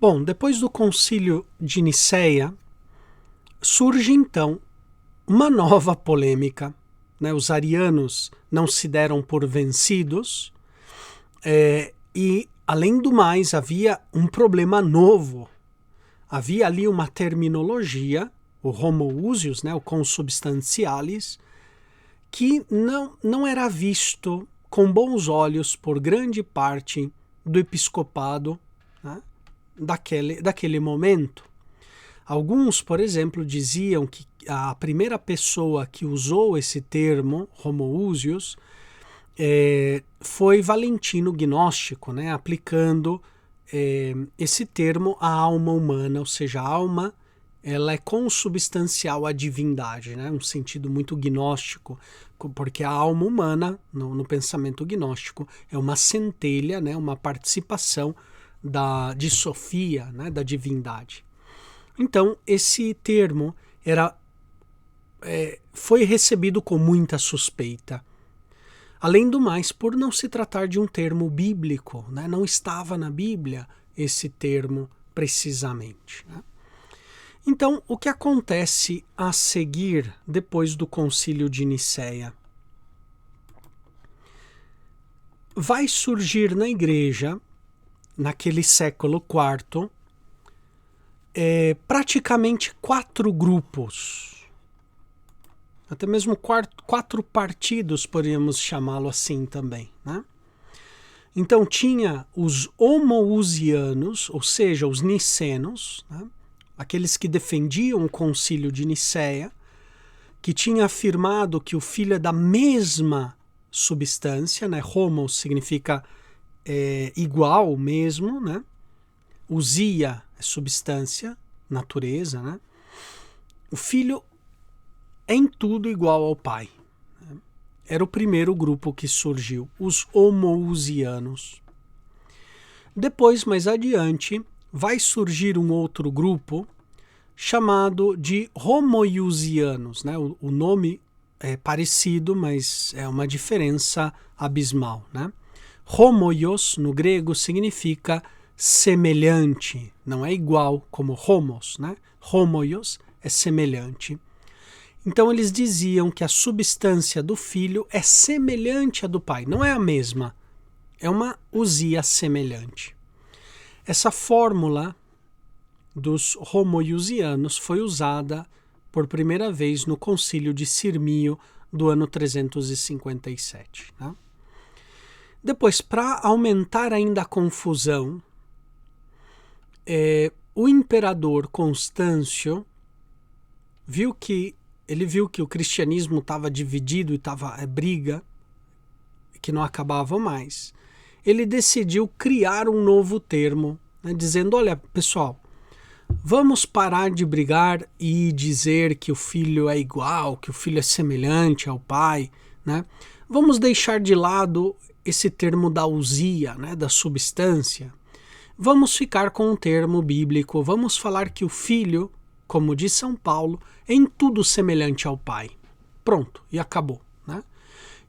Bom, depois do Concílio de Nicéia, surge então uma nova polêmica, né? Os arianos não se deram por vencidos e, além do mais, havia um problema novo. Havia ali uma terminologia, o homoousios, né? O consubstantialis, que não era visto com bons olhos por grande parte do episcopado, né? daquele momento. Alguns, por exemplo, diziam que a primeira pessoa que usou esse termo, homoousios, foi Valentino Gnóstico, né? Aplicando esse termo à alma humana, ou seja, a alma ela é consubstancial à divindade, né? Um sentido muito gnóstico, porque a alma humana, no pensamento gnóstico, é uma centelha, né? Uma participação de Sofia, né? Da divindade. Então, esse termo foi recebido com muita suspeita. Além do mais, por não se tratar de um termo bíblico, né? Não estava na Bíblia esse termo precisamente, né? Então, o que acontece a seguir, depois do Concílio de Nicéia? Vai surgir na Igreja, naquele século IV, praticamente 4 grupos, até mesmo 4 partidos, poderíamos chamá-lo assim também, né? Então, tinha os homoousianos, ou seja, os nicenos, né? Aqueles que defendiam o Concílio de Nicéia, que tinha afirmado que o Filho é da mesma substância, né? Homo significa igual mesmo, né? Ousia é substância, natureza, né? O Filho é em tudo igual ao Pai. Era o primeiro grupo que surgiu, os homoousianos. Depois, mais adiante, vai surgir um outro grupo chamado de homoiousianos, né? O nome é parecido, mas é uma diferença abismal, né? Homoios, no grego, significa semelhante, não é igual como homos, né? Homoios é semelhante. Então eles diziam que a substância do filho é semelhante à do pai, não é a mesma, é uma ousia semelhante. Essa fórmula dos homoiousianos foi usada por primeira vez no Concílio de Sirmio do ano 357. Né? Depois, para aumentar ainda a confusão, o imperador Constâncio viu que o cristianismo estava dividido e estava briga, que não acabava mais. Ele decidiu criar um novo termo, né, dizendo, olha, pessoal, vamos parar de brigar e dizer que o filho é igual, que o filho é semelhante ao pai, né? Vamos deixar de lado esse termo da ousia, né, da substância. Vamos ficar com um termo bíblico, vamos falar que o filho, como diz São Paulo, é em tudo semelhante ao pai. Pronto, e acabou, né?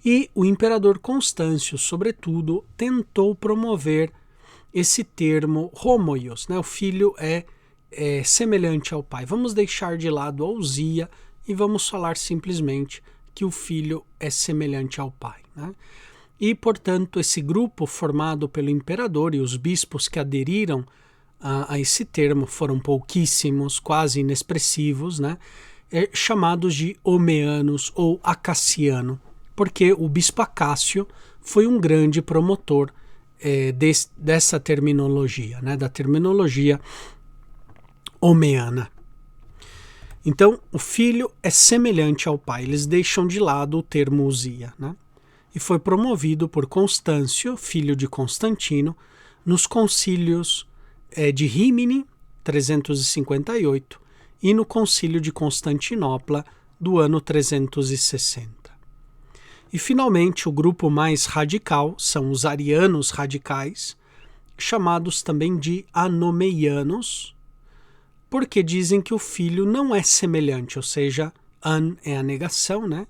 E o imperador Constâncio, sobretudo, tentou promover esse termo homoios, né? O filho é semelhante ao pai. Vamos deixar de lado a ousia e vamos falar simplesmente que o filho é semelhante ao pai, né? E, portanto, esse grupo formado pelo imperador e os bispos que aderiram a esse termo foram pouquíssimos, quase inexpressivos, né? Chamados de homeanos ou acaciano, porque o bispo Acácio foi um grande promotor dessa terminologia, né? Da terminologia homeana. Então, o filho é semelhante ao pai, eles deixam de lado o termo ousia, né? E foi promovido por Constâncio, filho de Constantino, nos concílios de Rímini, 358, e no concílio de Constantinopla, do ano 360. E, finalmente, o grupo mais radical são os arianos radicais, chamados também de anomeianos, porque dizem que o filho não é semelhante, ou seja, an é a negação, né?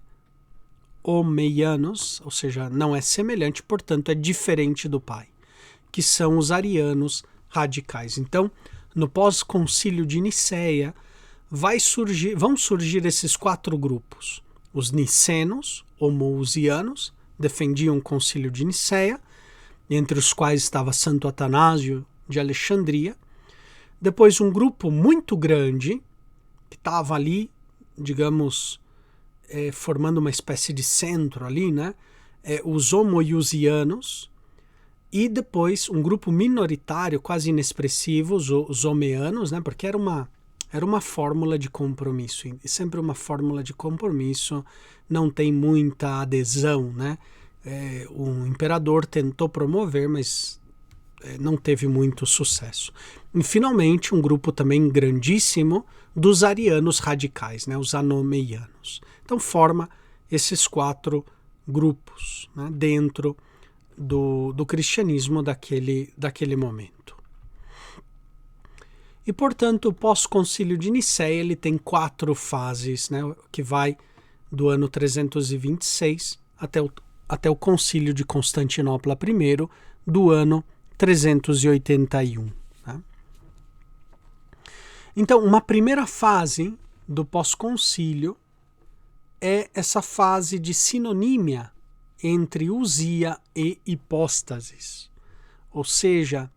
Homeianos, ou seja, não é semelhante, portanto é diferente do pai, que são os arianos radicais. Então, no pós-concílio de Nicéia, vão surgir esses 4 grupos. Os nicenos, homoousianos, defendiam o concílio de Nicéia, entre os quais estava Santo Atanásio de Alexandria. Depois um grupo muito grande, que estava ali, digamos, formando uma espécie de centro ali, né? Os homoiusianos. E depois um grupo minoritário, quase inexpressivo, os homeanos, né? Porque era uma fórmula de compromisso. E sempre uma fórmula de compromisso não tem muita adesão, né? O imperador tentou promover, mas não teve muito sucesso. E finalmente um grupo também grandíssimo dos arianos radicais, né? Os anomeianos. Então forma esses 4 grupos, né? Dentro do cristianismo daquele momento. E, portanto, o pós-concílio de Nicéia ele tem 4 fases, né, que vai do ano 326 até o concílio de Constantinopla I, do ano 381. Né? Então, uma primeira fase do pós-concílio é essa fase de sinonímia entre usia e hipóstasis. Ou seja,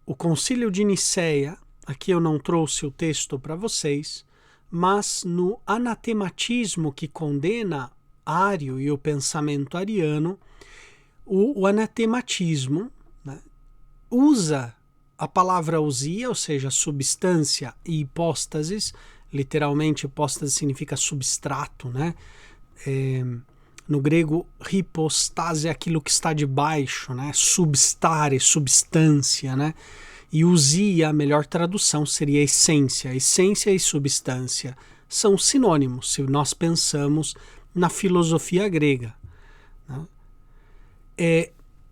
o concílio de Nicéia, aqui eu não trouxe o texto para vocês, mas no anatematismo que condena Ário e o pensamento ariano, o anatematismo, né, usa a palavra ousia, ou seja, substância, e hipóstasis, literalmente hipóstase significa substrato, né? No grego, hypostase é aquilo que está debaixo, né? Substare, substância, né? E ousia, a melhor tradução seria essência. Essência e substância são sinônimos, se nós pensamos na filosofia grega. Né?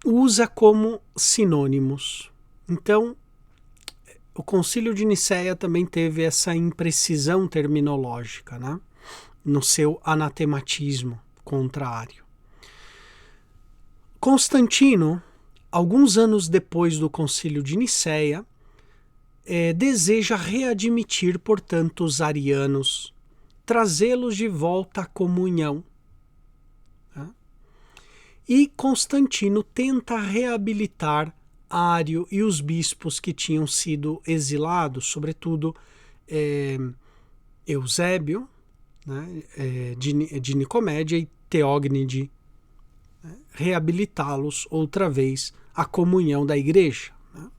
Usa como sinônimos. Então, o Concílio de Nicéia também teve essa imprecisão terminológica, né? No seu anatematismo contrário. Constantino, alguns anos depois do Concílio de Nicéia, deseja readmitir, portanto, os arianos, trazê-los de volta à comunhão. Né? E Constantino tenta reabilitar Ário e os bispos que tinham sido exilados, sobretudo Eusébio, né, de Nicomédia, e Teógnide, né, reabilitá-los outra vez à comunhão da igreja. Né.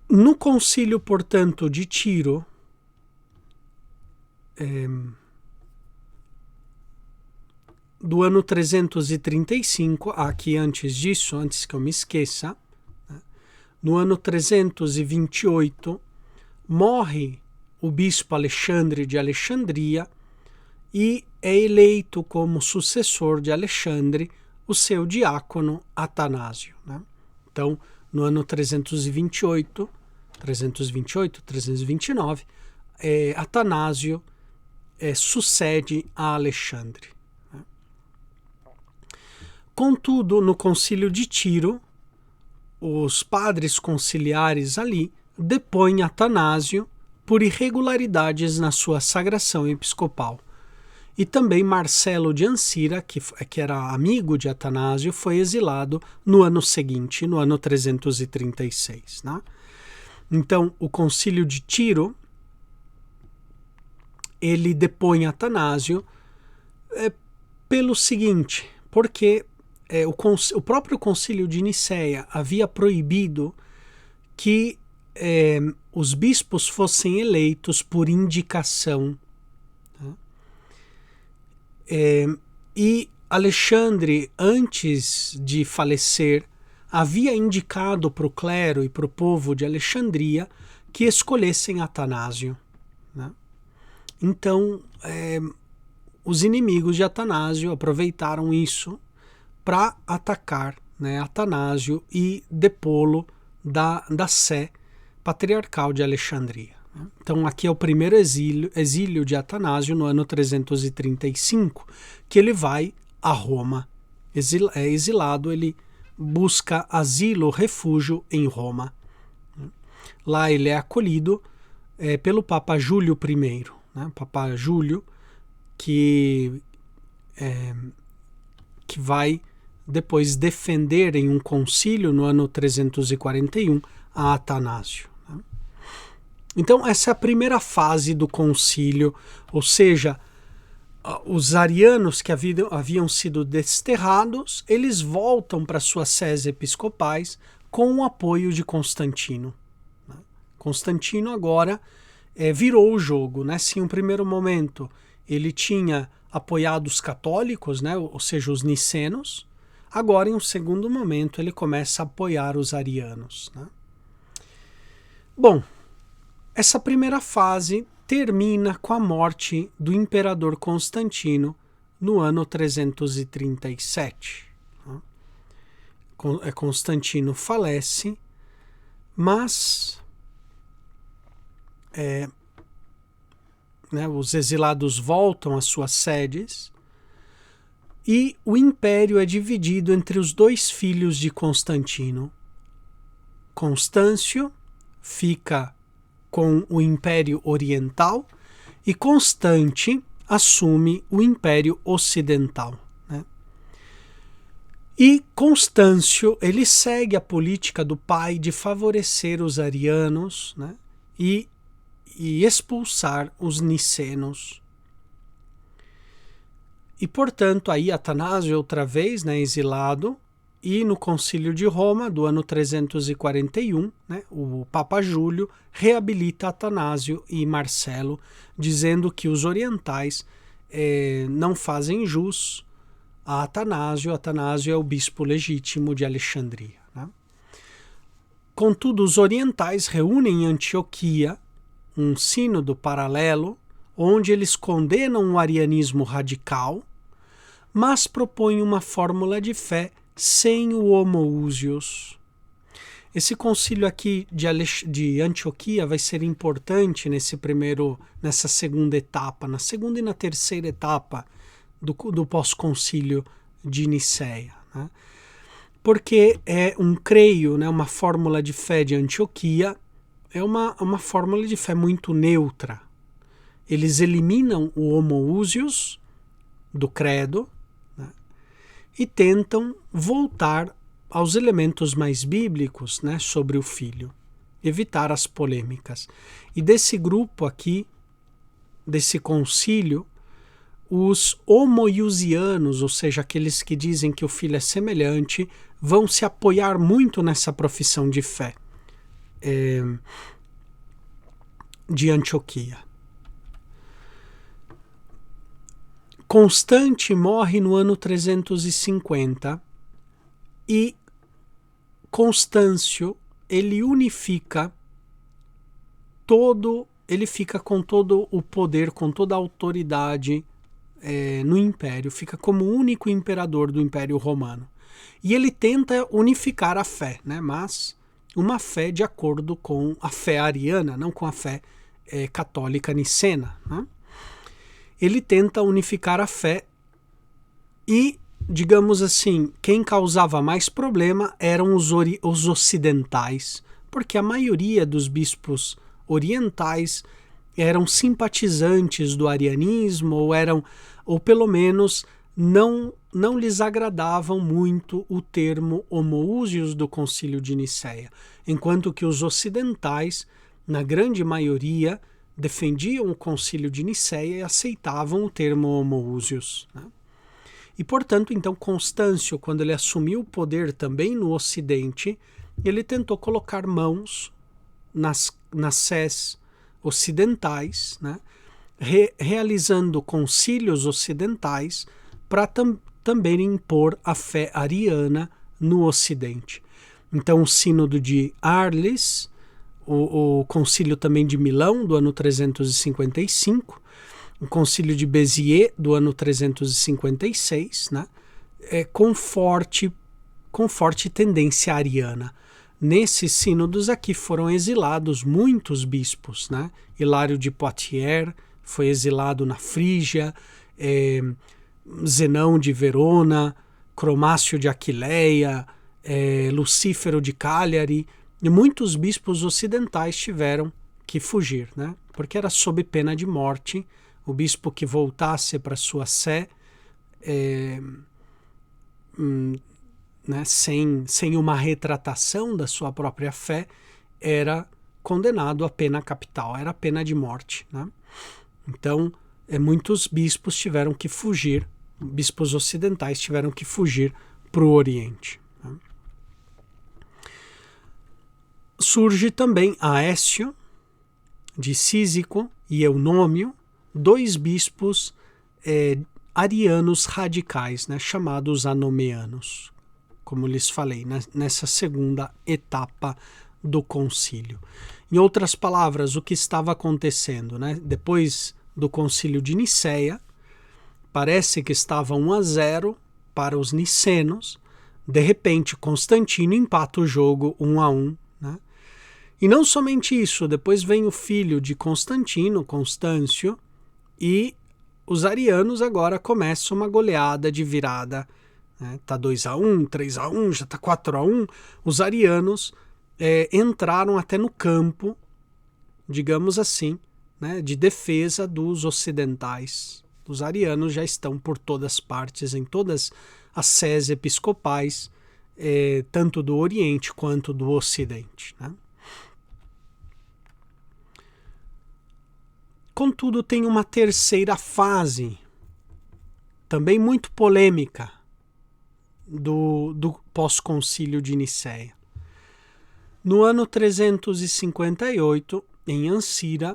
No concílio, portanto, de Tiro, do ano 335, aqui antes disso, antes que eu me esqueça, né, no ano 328, morre o bispo Alexandre de Alexandria e é eleito como sucessor de Alexandre o seu diácono Atanásio. Né? Então, no ano 328, 329, Atanásio sucede a Alexandre. Né? Contudo, no concílio de Tiro, os padres conciliares ali depõem Atanásio por irregularidades na sua sagração episcopal. E também Marcelo de Ancira, que era amigo de Atanásio, foi exilado no ano seguinte, no ano 336. Né? Então, o concílio de Tiro, ele depõe Atanásio pelo seguinte, porque o próprio concílio de Nicéia havia proibido que os bispos fossem eleitos por indicação. Tá? E Alexandre, antes de falecer, havia indicado para o clero e para o povo de Alexandria que escolhessem Atanásio. Né? Então, os inimigos de Atanásio aproveitaram isso para atacar, né, Atanásio e depô-lo da sé patriarcal de Alexandria. Então aqui é o primeiro exílio de Atanásio no ano 335, que ele vai a Roma. Exilado, ele busca asilo, refúgio em Roma. Lá ele é acolhido pelo Papa Júlio I, né? Papa Júlio, que vai depois defender em um concílio no ano 341 a Atanásio. Né? Então essa é a primeira fase do concílio, ou seja, os arianos que haviam sido desterrados, eles voltam para suas sés episcopais com o apoio de Constantino. Né? Constantino agora virou o jogo, né? Se em um primeiro momento ele tinha apoiado os católicos, né? Ou seja, os nicenos, agora em um segundo momento ele começa a apoiar os arianos. Né? Bom, essa primeira fase termina com a morte do imperador Constantino no ano 337. Constantino falece, mas os exilados voltam às suas sedes e o império é dividido entre os dois filhos de Constantino. Constâncio fica com o Império Oriental e Constante assume o Império Ocidental. Né? E Constâncio, ele segue a política do pai de favorecer os arianos, né? e expulsar os nicenos. E, portanto, aí Atanásio outra vez, né, exilado, e no Concílio de Roma, do ano 341, né, o Papa Júlio reabilita Atanásio e Marcelo, dizendo que os orientais não fazem jus a Atanásio. Atanásio é o bispo legítimo de Alexandria. Né? Contudo, os orientais reúnem em Antioquia um sínodo paralelo, onde eles condenam o arianismo radical, mas propõem uma fórmula de fé sem o homoousios. Esse concílio aqui de Antioquia vai ser importante nessa segunda etapa, na segunda e na terceira etapa do pós-concílio de Nicéia. Né? Porque é um creio, né, uma fórmula de fé de Antioquia, é uma fórmula de fé muito neutra. Eles eliminam o homoousios do credo, né, e tentam voltar aos elementos mais bíblicos, né, sobre o Filho, evitar as polêmicas. E desse grupo aqui, desse concílio, os homoiusianos, ou seja, aqueles que dizem que o Filho é semelhante, vão se apoiar muito nessa profissão de fé de Antioquia. Constante morre no ano 350 e Constâncio, ele unifica ele fica com todo o poder, com toda a autoridade no império, fica como o único imperador do Império Romano. E ele tenta unificar a fé, né? Mas uma fé de acordo com a fé ariana, não com a fé católica nicena. Né? Ele tenta unificar a fé e, digamos assim, quem causava mais problema eram os ocidentais, porque a maioria dos bispos orientais eram simpatizantes do arianismo ou pelo menos não lhes agradavam muito o termo homoousios do Concílio de Nicéia, enquanto que os ocidentais, na grande maioria, defendiam o Concílio de Nicéia e aceitavam o termo homoousios. Né? E, portanto, então, Constâncio, quando ele assumiu o poder também no Ocidente, ele tentou colocar mãos nas sés ocidentais, né? Realizando concílios ocidentais para também impor a fé ariana no Ocidente. Então, o Sínodo de Arles, o Concílio também de Milão, do ano 355, o Concílio de Béziers, do ano 356, né? Com forte tendência ariana. Nesses sínodos aqui foram exilados muitos bispos, né? Hilário de Poitiers foi exilado na Frígia, Zenão de Verona, Cromácio de Aquileia, Lucífero de Cagliari, E muitos bispos ocidentais tiveram que fugir, né? Porque era sob pena de morte. O bispo que voltasse para sua sé né, sem uma retratação da sua própria fé, era condenado à pena capital, era a pena de morte, né? Então, muitos bispos tiveram que fugir, bispos ocidentais tiveram que fugir para o Oriente, né? Surge também Aécio, de Císico, e Eunômio, dois bispos arianos radicais, né, chamados anomeanos, como lhes falei, nessa segunda etapa do concílio. Em outras palavras, o que estava acontecendo, né? Depois do concílio de Nicéia, parece que estava 1-0 para os nicenos. De repente, Constantino empata o jogo 1-1, né? E não somente isso, depois vem o filho de Constantino, Constâncio, e os arianos agora começam uma goleada de virada, né? Tá 2-1, 3-1, já tá 4-1. Os arianos entraram até no campo, digamos assim, né, de defesa dos ocidentais. Os arianos já estão por todas partes, em todas as sés episcopais, tanto do Oriente quanto do Ocidente, né? Contudo, tem uma terceira fase, também muito polêmica, do pós-concílio de Nicéia. No ano 358, em Ancira,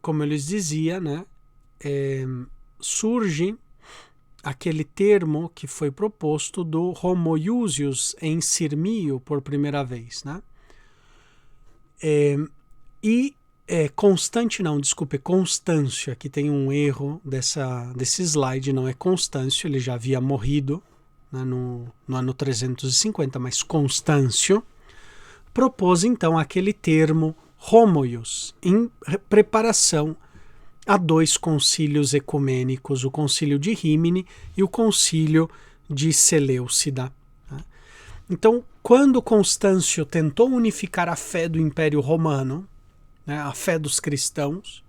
como eu lhes dizia, né, surge aquele termo que foi proposto do Homoiousios em Sirmio por primeira vez, né? Constâncio, aqui tem um erro desse slide, não é Constâncio, ele já havia morrido, né, no ano 350, mas Constâncio propôs então aquele termo homoios em preparação a dois concílios ecumênicos, o concílio de Rímini e o concílio de Seleucida. Então, quando Constâncio tentou unificar a fé do Império Romano, né, a fé dos cristãos,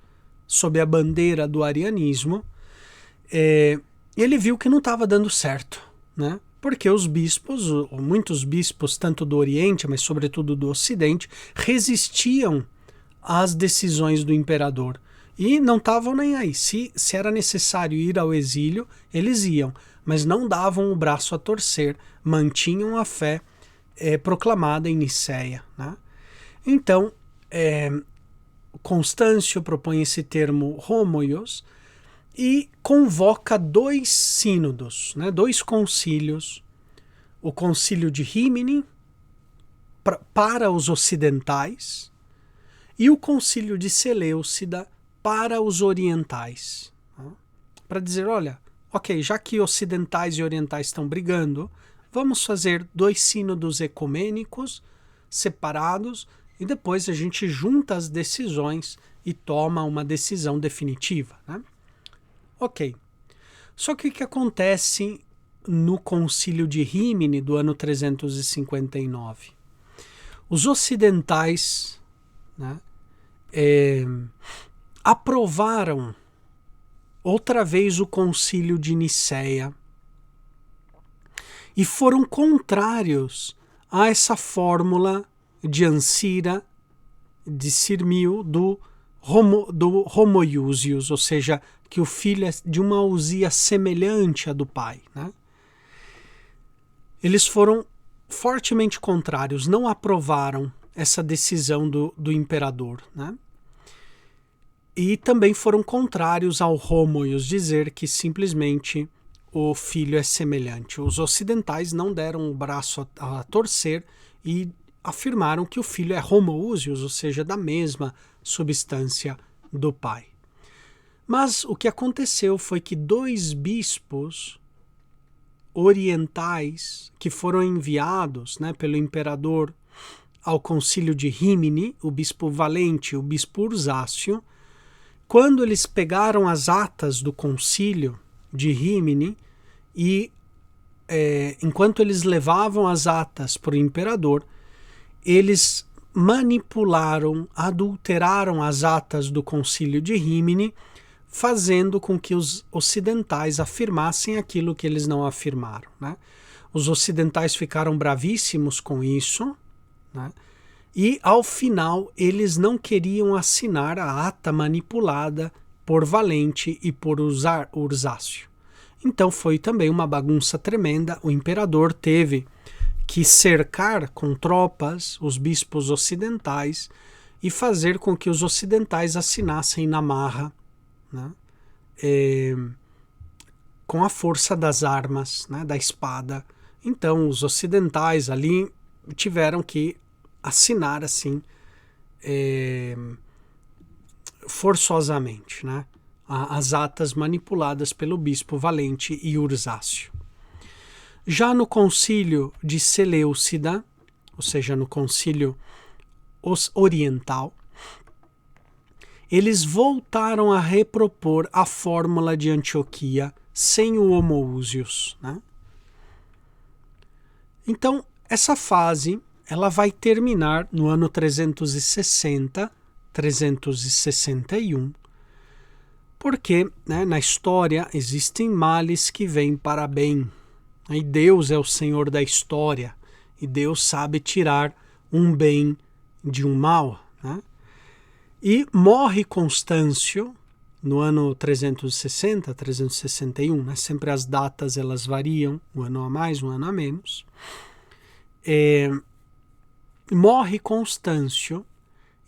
sob a bandeira do arianismo, ele viu que não estava dando certo, né? Porque os bispos, muitos bispos, tanto do Oriente, mas sobretudo do Ocidente, resistiam às decisões do imperador. E não estavam nem aí. Se era necessário ir ao exílio, eles iam, mas não davam o braço a torcer, mantinham a fé proclamada em Nicéia, né? Então, Constâncio propõe esse termo homoios e convoca dois sínodos, né, dois concílios, o concílio de Rímini para os ocidentais e o concílio de Seleucida para os orientais, né, para dizer, olha, ok, já que ocidentais e orientais estão brigando, vamos fazer dois sínodos ecumênicos separados e depois a gente junta as decisões e toma uma decisão definitiva, né? Ok. Só que o que acontece no concílio de Rímini do ano 359? Os ocidentais, né, aprovaram outra vez o concílio de Nicéia e foram contrários a essa fórmula de Ancira, de Sirmio, do Homoiousios, ou seja, que o filho é de uma ousia semelhante à do pai, né? Eles foram fortemente contrários, não aprovaram essa decisão do imperador, né? E também foram contrários ao homoios, dizer que simplesmente o filho é semelhante. Os ocidentais não deram o braço a torcer e afirmaram que o filho é homoousios, ou seja, da mesma substância do pai. Mas o que aconteceu foi que dois bispos orientais que foram enviados, né, pelo imperador ao concílio de Rímini, o bispo Valente e o bispo Ursácio, quando eles pegaram as atas do concílio de Rímini e enquanto eles levavam as atas para o imperador, eles manipularam, adulteraram as atas do Concílio de Rímini, fazendo com que os ocidentais afirmassem aquilo que eles não afirmaram, né? Os ocidentais ficaram bravíssimos com isso, né? E, ao final, eles não queriam assinar a ata manipulada por Valente e por Ursácio. Então foi também uma bagunça tremenda. O imperador teve que cercar com tropas os bispos ocidentais e fazer com que os ocidentais assinassem na marra, né? Com a força das armas, né? Da espada. Então os ocidentais ali tiveram que assinar assim forçosamente, né? As atas manipuladas pelo bispo Valente e Ursácio. Já no concílio de Seleucida, ou seja, no concílio oriental, eles voltaram a repropor a fórmula de Antioquia sem o homoúsios, né? Então, essa fase ela vai terminar no ano 360, 361, porque, né, na história existem males que vêm para bem. E Deus é o Senhor da história. E Deus sabe tirar um bem de um mal, né? E morre Constâncio no ano 360, 361. Né? Sempre as datas elas variam, um ano a mais, um ano a menos. Morre Constâncio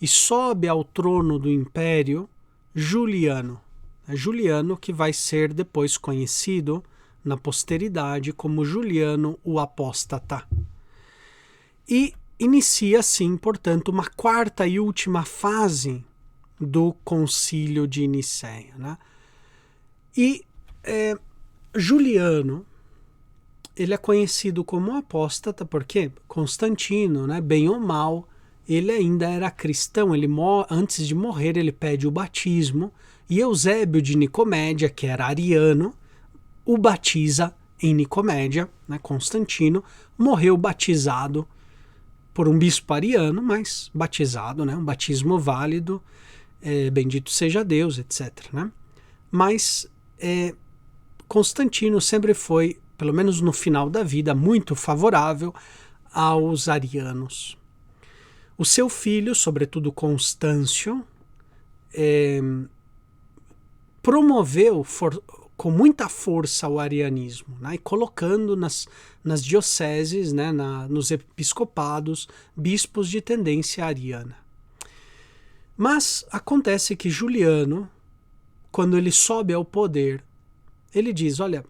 e sobe ao trono do império Juliano. Juliano, que vai ser depois conhecido na posteridade como Juliano o Apóstata. E inicia assim, portanto, uma quarta e última fase do Concílio de Nicéia, né? E Juliano, ele é conhecido como apóstata porque Constantino, né, bem ou mal, ele ainda era cristão. Ele antes de morrer, ele pede o batismo, e Eusébio de Nicomédia, que era ariano, o batiza em Nicomédia, né? Constantino morreu batizado por um bispo ariano, mas batizado, né? Um batismo válido, bendito seja Deus, etc. Né? Mas Constantino sempre foi, pelo menos no final da vida, muito favorável aos arianos. O seu filho, sobretudo Constâncio, promoveu com muita força o arianismo, né? E colocando nas dioceses, né, nos episcopados, bispos de tendência ariana. Mas acontece que Juliano, quando ele sobe ao poder, ele diz, olha,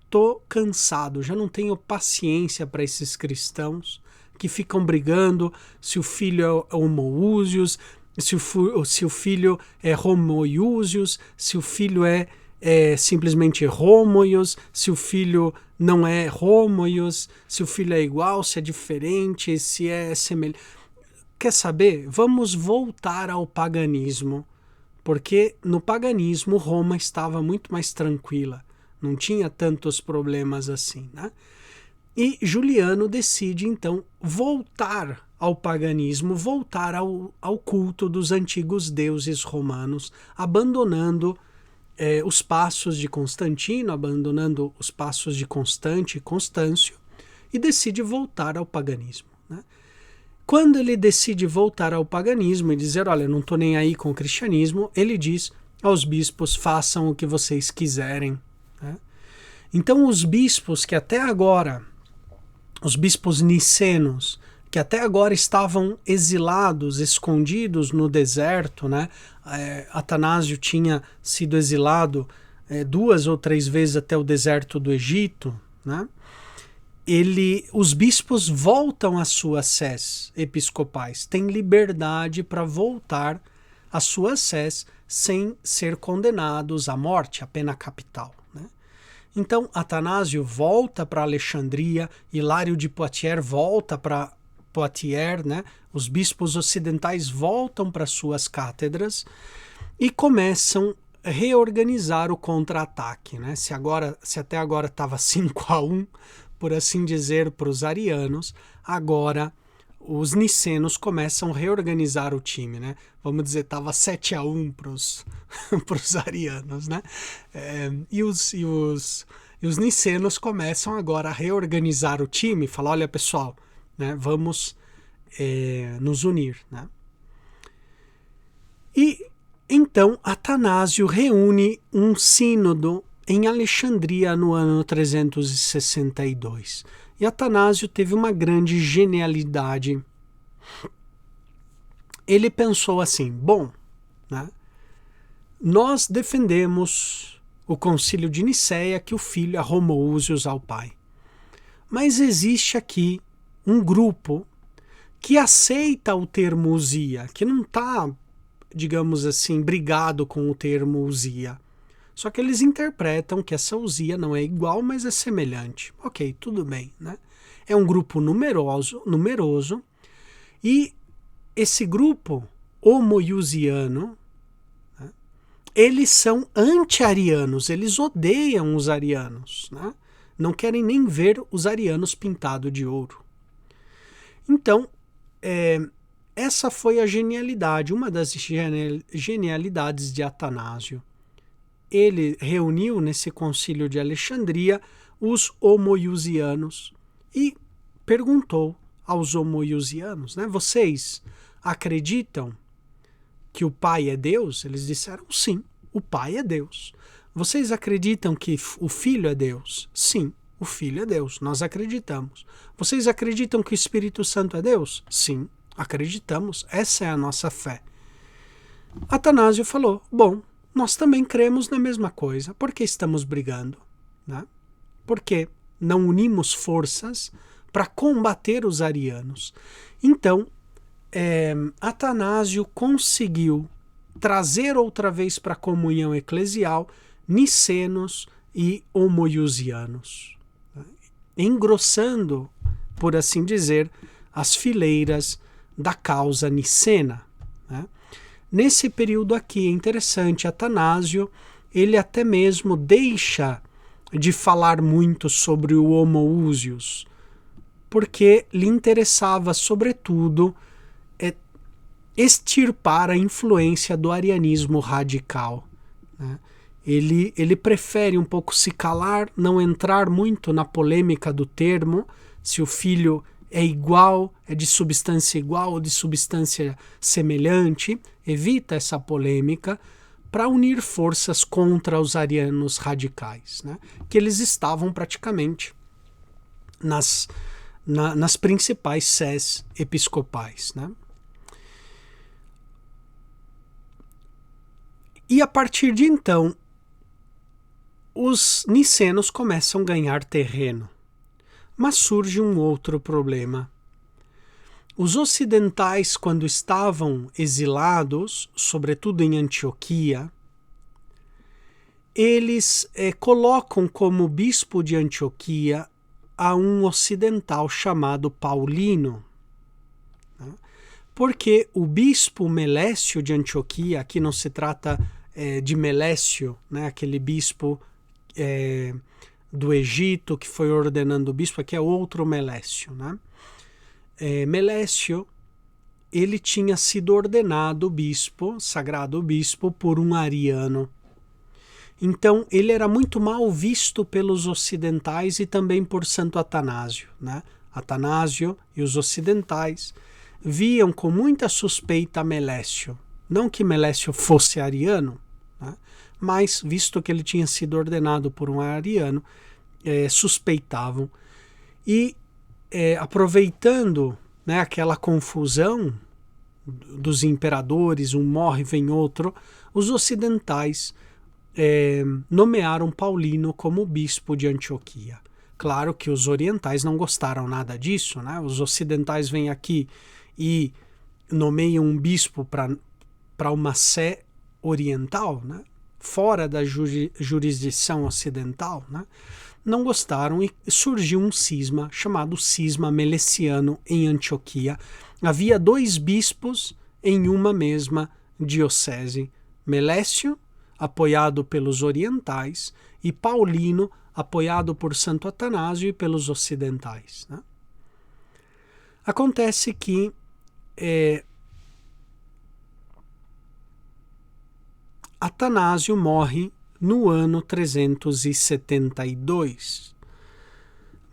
tô cansado, já não tenho paciência para esses cristãos que ficam brigando se o filho é homoúsios, se o filho é homoiúsios, se o filho é simplesmente homoios, se o filho não é homoios, se o filho é igual, se é diferente, se é semelhante. Quer saber? Vamos voltar ao paganismo, porque no paganismo Roma estava muito mais tranquila, não tinha tantos problemas assim, né? E Juliano decide então voltar ao paganismo, voltar ao culto dos antigos deuses romanos, abandonando os passos de Constantino, abandonando os passos de Constante e Constâncio, e decide voltar ao paganismo, né? Quando ele decide voltar ao paganismo e dizer, olha, não estou nem aí com o cristianismo, ele diz aos bispos, façam o que vocês quiserem, né? Então os bispos que até agora, os bispos nicenos, que até agora estavam exilados, escondidos no deserto, né? Atanásio tinha sido exilado 2 ou 3 vezes até o deserto do Egito, né? Os bispos voltam às suas sés episcopais, têm liberdade para voltar às suas sés sem ser condenados à morte, à pena capital, né? Então Atanásio volta para Alexandria, Hilário de Poitiers volta para Poitiers, né? Os bispos ocidentais voltam para suas cátedras e começam a reorganizar o contra-ataque, né? Se até agora estava 5-1, por assim dizer, para os arianos, agora os nicenos começam a reorganizar o time, né? Vamos dizer, estava 7-1 para os arianos, né? E os nicenos começam agora a reorganizar o time, falar, olha pessoal, né, vamos nos unir, né? E então Atanásio reúne um sínodo em Alexandria no ano 362. E Atanásio teve uma grande genialidade. Ele pensou assim, bom, né, nós defendemos o concílio de Nicéia que o filho é homoousios ao pai. Mas existe aqui um grupo que aceita o termo usia, que não está, digamos assim, brigado com o termo usia. Só que eles interpretam que essa usia não é igual, mas é semelhante. Ok, tudo bem, né? É um grupo numeroso e esse grupo homoiusiano, né, eles são anti-arianos, eles odeiam os arianos, né? Não querem nem ver os arianos pintados de ouro. Então, essa foi a genialidade, uma das genialidades de Atanásio. Ele reuniu nesse concílio de Alexandria os homoiusianos e perguntou aos homoiusianos, né, vocês acreditam que o Pai é Deus? Eles disseram sim, o Pai é Deus. Vocês acreditam que o Filho é Deus? Sim, o Filho é Deus, nós acreditamos. Vocês acreditam que o Espírito Santo é Deus? Sim, acreditamos, essa é a nossa fé. Atanásio falou, bom, nós também cremos na mesma coisa, por que estamos brigando? Né? Por que não unimos forças para combater os arianos? Então, Atanásio conseguiu trazer outra vez para a comunhão eclesial nicenos e homoiusianos, né? Engrossando, por assim dizer, as fileiras da causa nicena, né? Nesse período aqui é interessante, Atanásio, ele até mesmo deixa de falar muito sobre o homoousios, porque lhe interessava, sobretudo, extirpar a influência do arianismo radical, né? Ele prefere um pouco se calar, não entrar muito na polêmica do termo, se o filho é igual, é de substância igual ou de substância semelhante, evita essa polêmica para unir forças contra os arianos radicais, né? Que eles estavam praticamente nas principais sés episcopais, né? E a partir de então, os nicenos começam a ganhar terreno. Mas surge um outro problema. Os ocidentais, quando estavam exilados, sobretudo em Antioquia, eles colocam como bispo de Antioquia a um ocidental chamado Paulino, né? Porque o bispo Melécio de Antioquia, aqui não se trata de Melécio, né, aquele bispo do Egito que foi ordenando o bispo, aqui é outro Melécio, né? Melécio, ele tinha sido ordenado bispo, sagrado bispo, por um ariano. Então, ele era muito mal visto pelos ocidentais e também por Santo Atanásio, né? Atanásio e os ocidentais viam com muita suspeita Melécio. Não que Melécio fosse ariano, né? Mas, visto que ele tinha sido ordenado por um ariano, suspeitavam. E aproveitando, né, aquela confusão dos imperadores, um morre, vem outro, os ocidentais nomearam Paulino como bispo de Antioquia. Claro que os orientais não gostaram nada disso, né? Os ocidentais vêm aqui e nomeiam um bispo para uma sé oriental, né? Fora da jurisdição ocidental, né? Não gostaram e surgiu um cisma chamado cisma meleciano em Antioquia. Havia 2 bispos em uma mesma diocese, Melécio, apoiado pelos orientais, e Paulino, apoiado por Santo Atanásio e pelos ocidentais, né? Acontece que Atanásio morre no ano 372.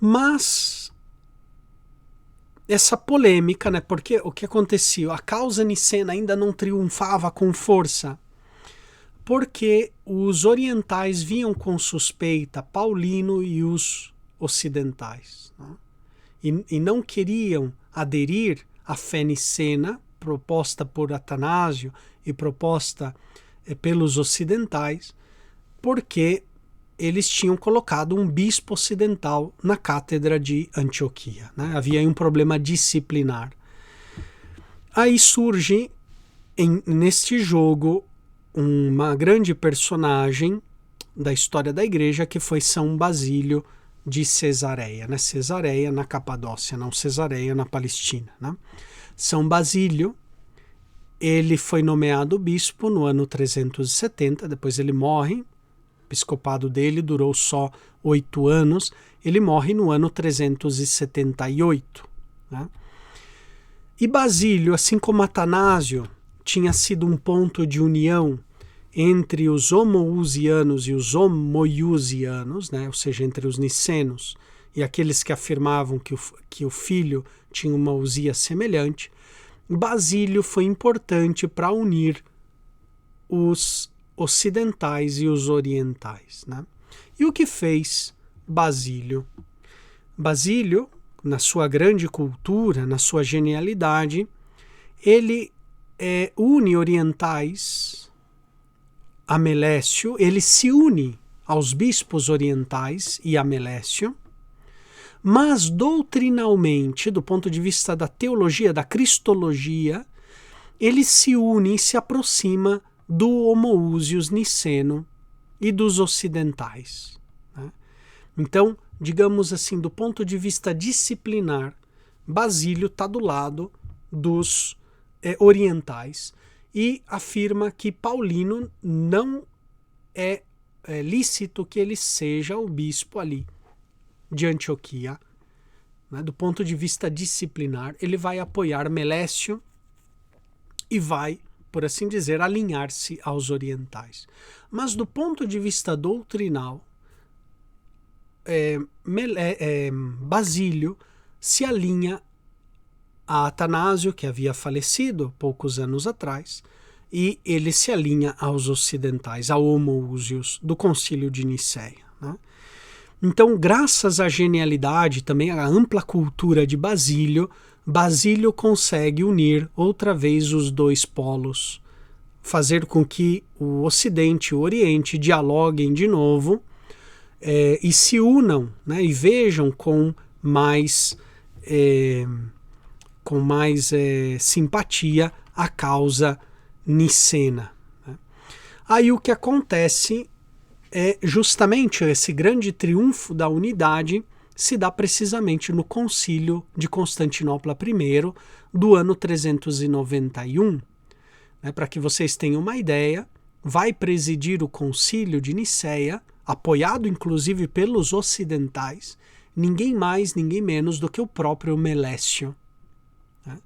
Mas essa polêmica, né, porque o que acontecia? A causa nicena ainda não triunfava com força, porque os orientais viam com suspeita Paulino e os ocidentais, né? E não queriam aderir à fé nicena proposta por Atanásio e proposta pelos ocidentais, porque eles tinham colocado um bispo ocidental na cátedra de Antioquia, né? Havia aí um problema disciplinar. Aí surge neste jogo uma grande personagem da história da igreja, que foi São Basílio de Cesareia, né? Cesareia na Capadócia, não Cesareia na Palestina, né? São Basílio, ele foi nomeado bispo no ano 370, depois ele morre. O episcopado dele durou só 8 anos, ele morre no ano 378, né? E Basílio, assim como Atanásio, tinha sido um ponto de união entre os homoousianos e os homoiusianos, né? Ou seja, entre os nicenos e aqueles que afirmavam que o filho tinha uma ousia semelhante. Basílio foi importante para unir os ocidentais e os orientais, né? E o que fez Basílio? Basílio, na sua grande cultura, na sua genialidade, ele une orientais a Melécio, ele se une aos bispos orientais e a Melécio, mas doutrinalmente, do ponto de vista da teologia, da cristologia, ele se une e se aproxima do homoousios niceno e dos ocidentais, né? Então, digamos assim, do ponto de vista disciplinar, Basílio está do lado dos orientais e afirma que Paulino não é lícito que ele seja o bispo ali de Antioquia, né? Do ponto de vista disciplinar, ele vai apoiar Melécio e vai, por assim dizer, alinhar-se aos orientais. Mas do ponto de vista doutrinal, Basílio se alinha a Atanásio, que havia falecido poucos anos atrás, e ele se alinha aos ocidentais, ao homoousios do Concílio de Nicéia, né? Então, graças à genialidade, também à ampla cultura de Basílio, Basílio consegue unir outra vez os dois polos, fazer com que o Ocidente e o Oriente dialoguem de novo e se unam, né, e vejam com mais simpatia a causa nicena, né? Aí o que acontece é justamente esse grande triunfo da unidade se dá precisamente no Concílio de Constantinopla I do ano 391. Né, para que vocês tenham uma ideia, vai presidir o Concílio de Nicéia, apoiado inclusive pelos ocidentais, ninguém mais, ninguém menos do que o próprio Melécio. Né?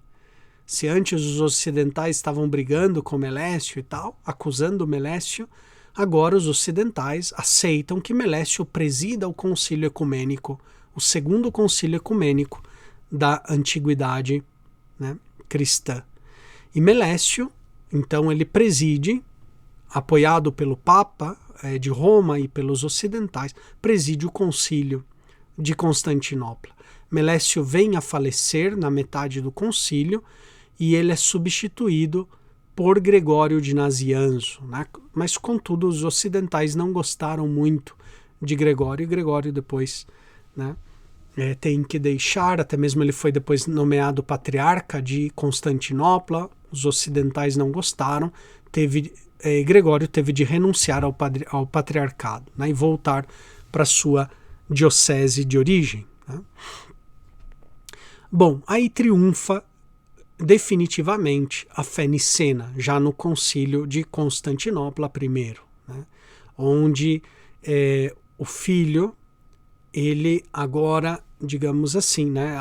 Se antes os ocidentais estavam brigando com Melécio e tal, acusando Melécio, agora os ocidentais aceitam que Melécio presida o Concílio Ecumênico, o segundo Concílio Ecumênico da Antiguidade, né, cristã. E Melécio, então, ele preside, apoiado pelo Papa de Roma e pelos ocidentais, preside o Concílio de Constantinopla. Melécio vem a falecer na metade do concílio e ele é substituído por Gregório de Nazianzo, né? Mas, contudo, os ocidentais não gostaram muito de Gregório, e Gregório depois, né, tem que deixar, até mesmo ele foi depois nomeado patriarca de Constantinopla, os ocidentais não gostaram, Gregório teve de renunciar ao patriarcado, né, e voltar para sua diocese de origem, né? Bom, aí triunfa definitivamente a fé nicena, já no Concílio de Constantinopla I, né? Onde o filho, ele agora, digamos assim, né,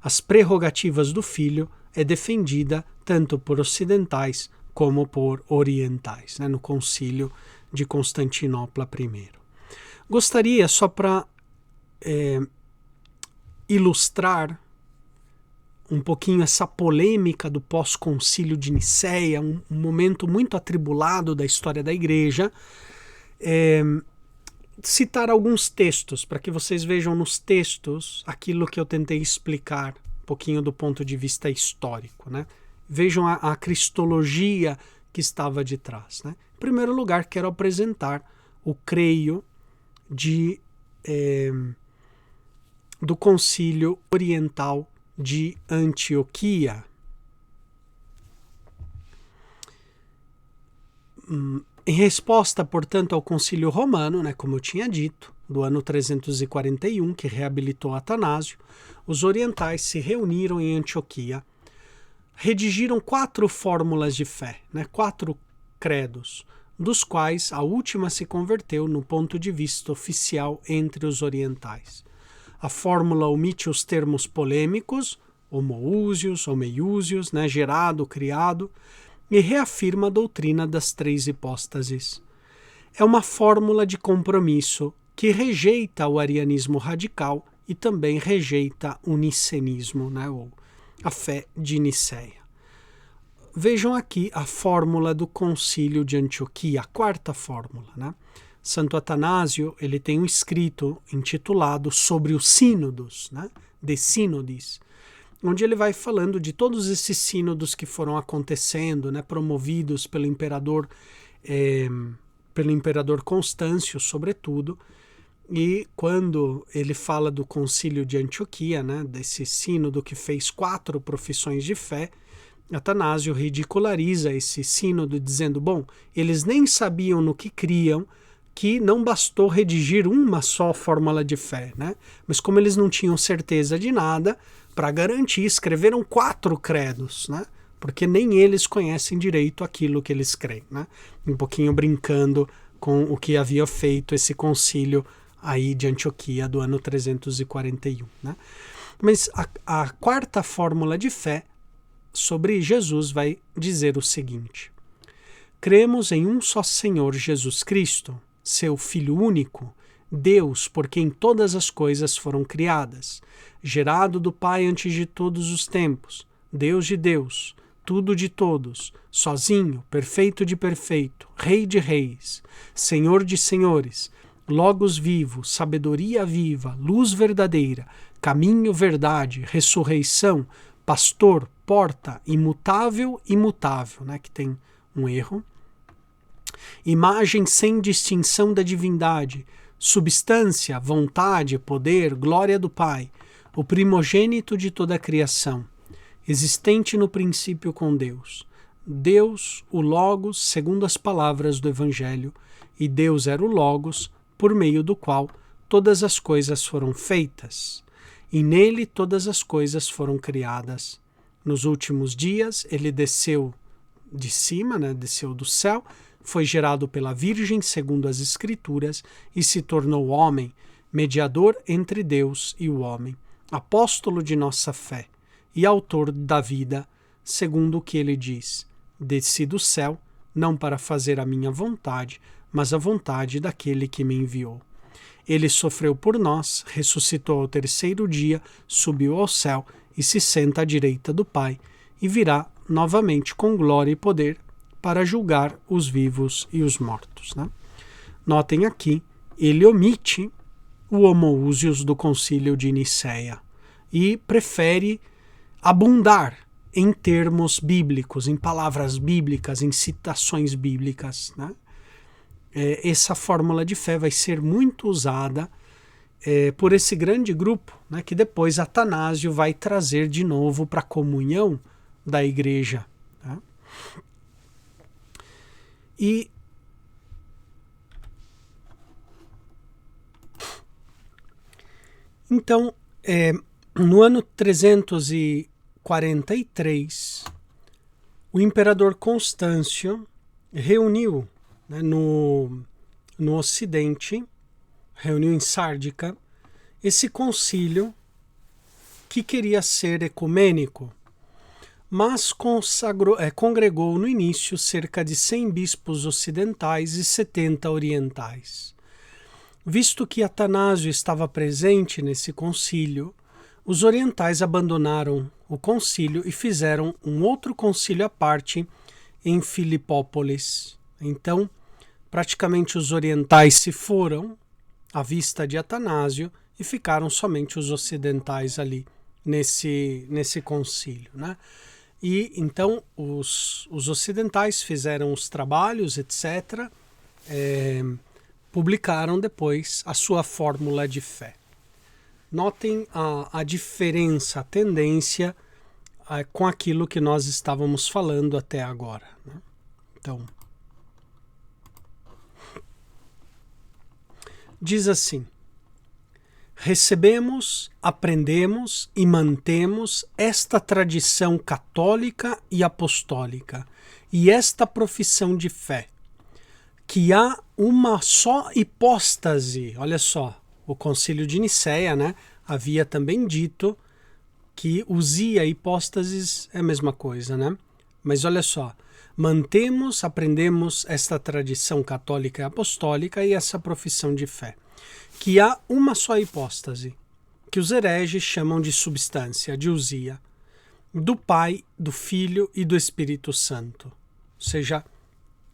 as prerrogativas do Filho é defendida tanto por ocidentais como por orientais, né, no Concílio de Constantinopla I. Gostaria, só para ilustrar um pouquinho essa polêmica do pós-concílio de Nicéia, um momento muito atribulado da história da Igreja, citar alguns textos, para que vocês vejam nos textos aquilo que eu tentei explicar um pouquinho do ponto de vista histórico, né? Vejam a cristologia que estava de trás, né? Em primeiro lugar, quero apresentar o creio do Concílio Oriental de Antioquia. Em resposta, portanto, ao Concílio Romano, né, como eu tinha dito, do ano 341, que reabilitou Atanásio, os orientais se reuniram em Antioquia, redigiram 4 fórmulas de fé, né, 4 credos, dos quais a última se converteu no ponto de vista oficial entre os orientais. A fórmula omite os termos polêmicos, homoúsios, homeiúsios, né, gerado, criado, e reafirma a doutrina das 3 hipóstases. É uma fórmula de compromisso que rejeita o arianismo radical e também rejeita o nicenismo, né, ou a fé de Nicéia. Vejam aqui a fórmula do Concílio de Antioquia, a 4ª fórmula, né? Santo Atanásio, ele tem um escrito intitulado sobre os sínodos, né? De Sínodis, onde ele vai falando de todos esses sínodos que foram acontecendo, né? Promovidos pelo imperador Constâncio, sobretudo. E quando ele fala do Concílio de Antioquia, né? Desse sínodo que fez 4 profissões de fé, Atanásio ridiculariza esse sínodo dizendo, bom, eles nem sabiam no que criam, que não bastou redigir uma só fórmula de fé, né? Mas como eles não tinham certeza de nada, para garantir, escreveram 4 credos, né? Porque nem eles conhecem direito aquilo que eles creem, né? Um pouquinho brincando com o que havia feito esse concílio aí de Antioquia do ano 341, né? Mas a 4ª fórmula de fé sobre Jesus vai dizer o seguinte: cremos em um só Senhor Jesus Cristo, seu Filho único, Deus por quem todas as coisas foram criadas, gerado do Pai antes de todos os tempos, Deus de Deus, tudo de todos, sozinho, perfeito de perfeito, Rei de reis, Senhor de senhores, Logos vivo, sabedoria viva, luz verdadeira, caminho, verdade, ressurreição, pastor, porta, imutável, imutável, né, que tem um erro, imagem sem distinção da divindade, substância, vontade, poder, glória do Pai, o primogênito de toda a criação, existente no princípio com Deus. Deus, o Logos, segundo as palavras do Evangelho, e Deus era o Logos, por meio do qual todas as coisas foram feitas, e nele todas as coisas foram criadas. Nos últimos dias ele desceu de cima, né, desceu do céu, foi gerado pela Virgem segundo as Escrituras e se tornou homem, mediador entre Deus e o homem, apóstolo de nossa fé e autor da vida, segundo o que ele diz: desci do céu, não para fazer a minha vontade, mas a vontade daquele que me enviou. Ele sofreu por nós, ressuscitou ao 3º dia, subiu ao céu e se senta à direita do Pai, e virá novamente com glória e poder para julgar os vivos e os mortos, né? Notem aqui, ele omite o homoúsios do Concílio de Nicéia e prefere abundar em termos bíblicos, em palavras bíblicas, em citações bíblicas, né? Essa fórmula de fé vai ser muito usada por esse grande grupo, né, que depois Atanásio vai trazer de novo para a comunhão da igreja. Tá? E então, no ano 343, o imperador Constâncio reuniu, né, no Ocidente, reuniu em Sárdica, esse concílio que queria ser ecumênico, mas congregou no início cerca de 100 bispos ocidentais e 70 orientais. Visto que Atanásio estava presente nesse concílio, os orientais abandonaram o concílio e fizeram um outro concílio à parte em Filipópolis. Então, praticamente os orientais se foram à vista de Atanásio e ficaram somente os ocidentais ali nesse concílio, né? E então os ocidentais fizeram os trabalhos, etc., publicaram depois a sua fórmula de fé. Notem a diferença, a tendência com aquilo que nós estávamos falando até agora, né? Então, diz assim: recebemos, aprendemos e mantemos esta tradição católica e apostólica e esta profissão de fé, que há uma só hipóstase. Olha só, o Concílio de Nicéia, né, havia também dito que usia hipóstases é a mesma coisa, né? Mas olha só, mantemos, aprendemos esta tradição católica e apostólica e essa profissão de fé, que há uma só hipóstase, que os hereges chamam de substância, de ousia, do Pai, do Filho e do Espírito Santo. Ou seja,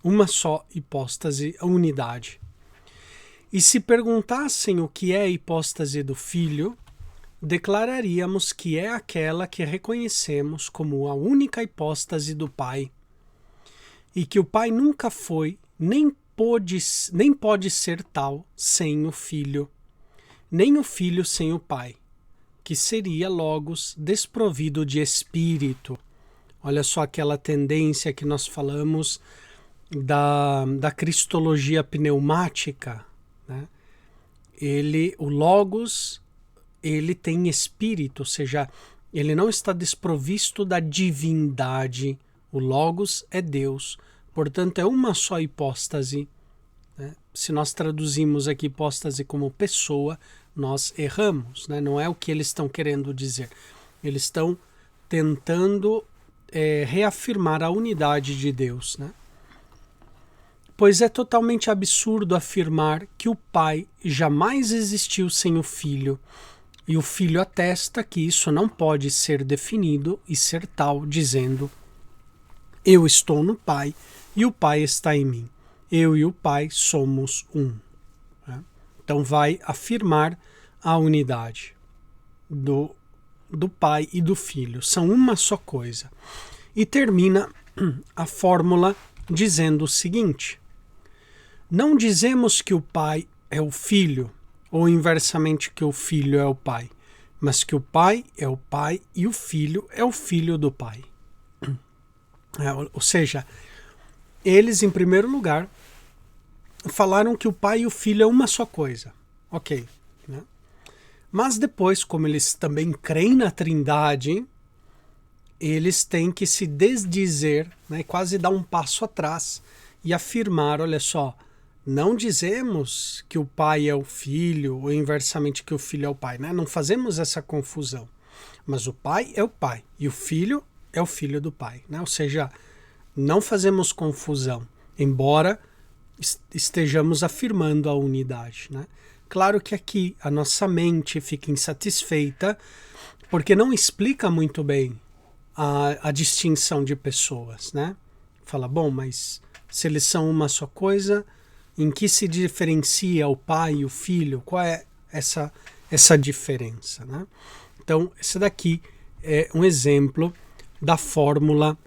uma só hipóstase, a unidade. E se perguntassem o que é a hipóstase do Filho, declararíamos que é aquela que reconhecemos como a única hipóstase do Pai, e que o Pai nunca foi, nem pode ser tal sem o Filho, nem o Filho sem o Pai, que seria Logos desprovido de Espírito. Olha só aquela tendência que nós falamos da cristologia pneumática, né? O Logos, ele tem espírito, ou seja, ele não está desprovisto da divindade. O Logos é Deus, portanto é uma só hipóstase, né? Se nós traduzimos aqui hipóstase como pessoa, nós erramos, né? Não é o que eles estão querendo dizer. Eles estão tentando reafirmar a unidade de Deus, né? Pois é totalmente absurdo afirmar que o Pai jamais existiu sem o Filho, e o Filho atesta que isso não pode ser definido e ser tal, dizendo: eu estou no Pai e o Pai está em mim. Eu e o Pai somos um. Então vai afirmar a unidade do Pai e do Filho. São uma só coisa. E termina a fórmula dizendo o seguinte: não dizemos que o Pai é o Filho, ou inversamente que o Filho é o Pai, mas que o Pai é o Pai e o Filho é o Filho do Pai. Ou seja, eles, em primeiro lugar, falaram que o Pai e o Filho é uma só coisa. Ok, né? Mas depois, como eles também creem na Trindade, eles têm que se desdizer, né, quase dar um passo atrás e afirmar, olha só, não dizemos que o Pai é o Filho, ou inversamente que o Filho é o Pai, né? Não fazemos essa confusão. Mas o Pai é o Pai e o Filho é o Filho do Pai, né? Ou seja, não fazemos confusão, embora estejamos afirmando a unidade, né? Claro que aqui a nossa mente fica insatisfeita porque não explica muito bem a distinção de pessoas, né? Fala, bom, mas se eles são uma só coisa, em que se diferencia o Pai e o Filho? Qual é essa diferença, né? Então, esse daqui é um exemplo da fórmula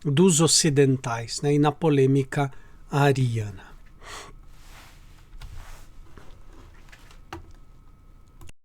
dos ocidentais, né, e na polêmica ariana.